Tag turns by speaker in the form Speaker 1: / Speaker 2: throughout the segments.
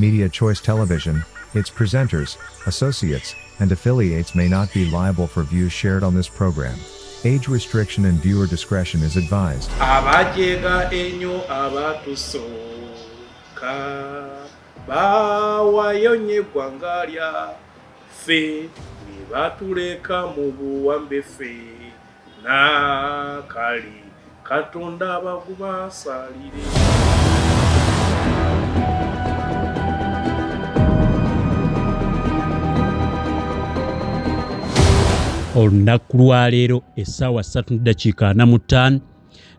Speaker 1: Media Choice Television, its presenters, associates, and affiliates may not be liable for views shared on this program. Age restriction and viewer discretion is advised.
Speaker 2: Abajega ennyo abatusoka bawayonye eggwanga lyaffe ne batuleka mu buwambe ffe nakali Katonda bagubasalire.
Speaker 3: Olunaku lwa leero essaawa 3:45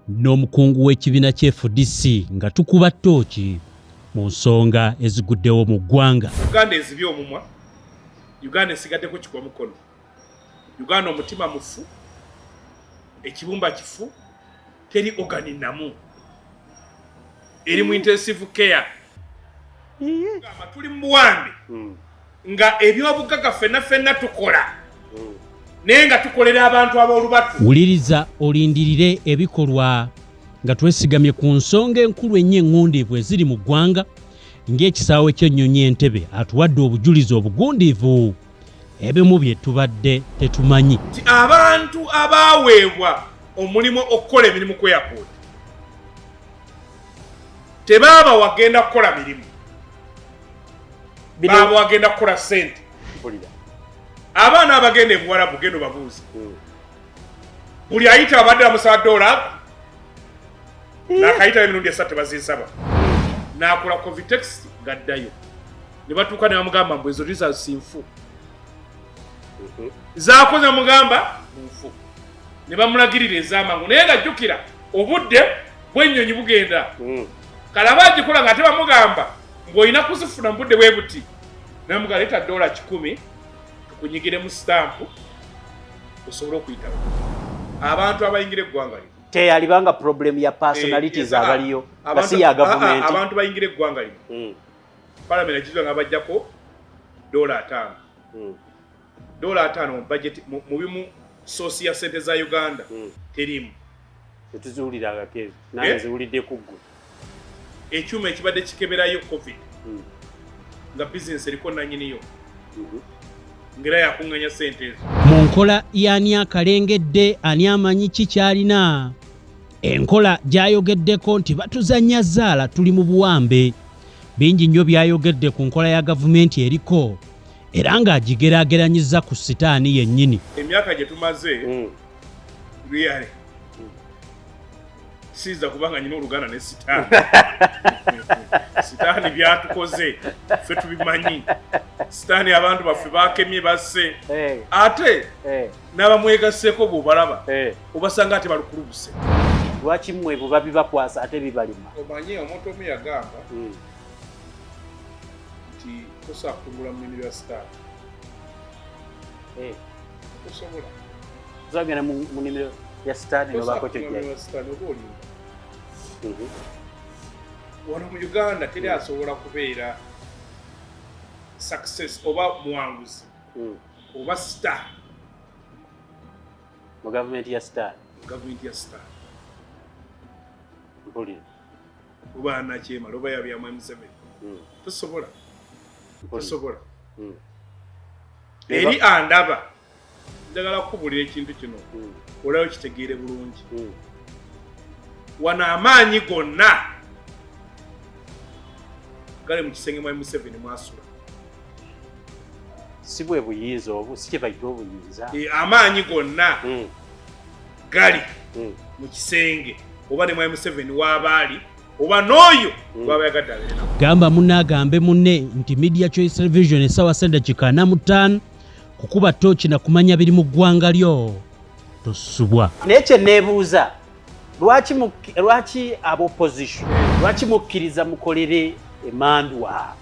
Speaker 3: n'omukungu w'ekibiina kya FDC nga tukuba ttooki mu nsonga eziguddewo mu ggwanga.
Speaker 2: Uganda ezibye omumwa, Uganda esigaddeko kikwa mukono, Uganda omutima mufu, ekibumba kifu, teri ogani namu, eri mu intensive care. Tuli mu buwambe nga ebyobugagga ffenna tukola nenga tukolera abantu ab'olubatu.
Speaker 3: Wuliriza olindirire ebikolwa nga twesigamye ku nsonga enkulu ennyo eŋŋundiivu eziri mu ggwanga ng'ekisaawe ky'ennyonyi Entebbe atuwadde obujulizi obugundiivu ebimu bye tubadde tetumanyi.
Speaker 2: Abantu abaweebwa omulimu okukola emirimu ku airport tebaaba wagenda kukola mirimu, baaba wagenda kukola ssente. Abaana abagenda ebuwalabu gendo babuuzi buli ayita abadde amusaba $, n'akayita emirundi 3 bazisaba, n'akola Covitex gaddayo, ne batuuka ne bamugamba mbu ezo liza sinfu zaakoze mugamba nfu, ne bamulagirira ez'amangu naye nga jjukira obudde bw'ennyonyi bugenda kalaba agikola nga ate bamugamba ng'olina kuzifuna mu budde bwe buti, namugamba leeta $10 kunyigire mu stampu osobola okuyitawo. Abantu abayingira eggwanga lino
Speaker 4: teyalibanga problem ya personalities abaliyo basi ya government.
Speaker 2: Abantu bayingira eggwanga lino parliament agizwe nga bajjako $5 $5 mu budget mu bimu source ya sente za Uganda terimu.
Speaker 4: Tuzuuliraga kezi nange ziwulidde kuggwe
Speaker 2: ekyuma ekibadde kikeberayo covid nga business eriko nannyiniyo ngera yakunganya sente ezo
Speaker 3: mu nkola y'ani akalengedde ani amanyi ki kyalina. Enkola gy'ayogeddeko nti batuzannya zaala tuli mu buwambe. Bingi nnyo byayogedde ku nkola ya gavumenti eriko era ng'agigeraageranyizza ku sitaani yennyini.
Speaker 2: Emyaka gye tumaze really siza kubanga nyina oluganda ne sitaani sitaani byatukoze ffe tubimanyi. Sitaani abantu baffe bakemye basse ate n'abamwegaseeko bw'obalaba obasanga ate balukulubuse.
Speaker 4: Lwaki mmwe bwe babibakwasa ate bibalima?
Speaker 2: Omanyi omuntu omu yagamba nti tosobola kutungula mu nnimiro ya sitaani. Tosobola
Speaker 4: tuzagenda mu nnimiro ya sitaani nobaako kyojja
Speaker 2: sitaani oba olimba. Wano mu Uganda teri asobola kubeera success oba muwanguzi oba star
Speaker 4: mu gavumenti ya sitaani.
Speaker 2: Gavumenti ya sitaani
Speaker 4: mpulira
Speaker 2: oba anakyemala oba yabyamu M.i.S.O tosobola tosobola. Eri andaba njagala kukubulira ekintu kino olayo kitegeere bulungi. Wano amaanyi gonna gali mu kisenge mu M.i.S.O mwasula.
Speaker 4: Si bwe buyinza obwo si kye bayita obuyinza.
Speaker 2: Amaanyi gonna gali mu kisenge oba ne mu M.i.S.O w'abaali oba n'oyo gwaba yagadde abeera.
Speaker 3: Gamba munnaagambe munne nti Media Choice Television essaawa 3:45 kukuba ttooki na kumanya biri mu ggwanga lyo tosubwa.
Speaker 4: Naye kye neebuuza lwaki ab'opposition lwaki mukkiriza mukolere emandwa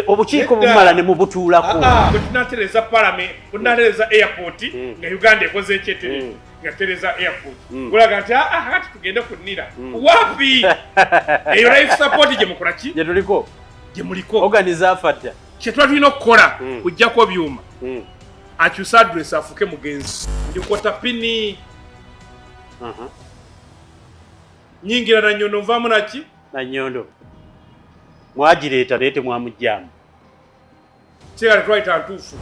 Speaker 4: obukiiko bumala ne mubutuulako?
Speaker 2: Bwe tunatereza parliament tunatereza airport nga Uganda ekoze ekyetere nga tereza airport gulaga nti kati tugende kunnira wapi eyo life support gye mukola ki gye muliko
Speaker 4: organize afadda
Speaker 2: kye tulina okukola kujjako byuma akyusa address afuke mugenzi ndikota pini nyingira na nyondo nvamu naki
Speaker 4: na nyondo mwagireeta naye temwamugyamu
Speaker 2: kyera tetwayita ntuufu